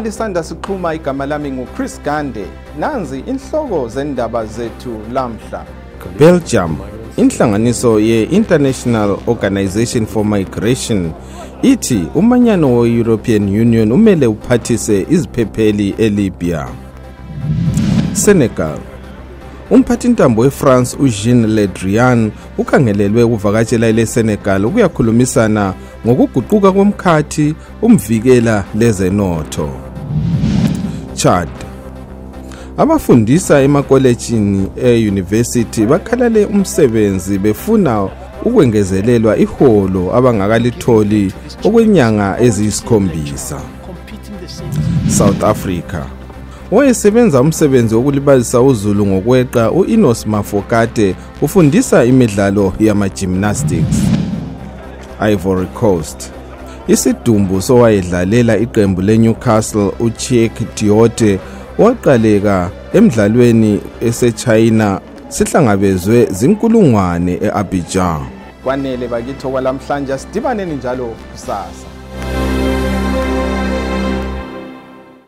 Uma lisanda siqhuma igama lami nguChris Gande, nanzi inhloko zendaba zethu lamhla. Belgium, inhlanganiso ye-International Organization for Migration, ithi umanyano we-European Union umele uphathise iziphepheli eLibya. Senegal, umphathintambo weFrance uJean Le Drian ukhangelelwe ukuvakatshela eSenegal ukuyakhulumisana ngokuguquka komkhathi umvikela lezenotho. Chad, abafundisa emakolejini e-university bakhalale umsebenzi befuna ukwengezelelwa iholo abangakalitholi okwenyanga eziyisikhombisa. South Africa, owayesebenza umsebenzi wokulibazisa uZulu ngokweqa uEnos Mafokate ufundisa imidlalo yama-gymnastics. Ivory Coast, isidumbu sowayedlalela iqembu leNewcastle uCheikh Diote waqaleka emidlalweni eseChina sihlangabezwe zinkulungwane eAbidjan. Kwanele bakithi okwalamhlanje sidibaneni njalo kusasa.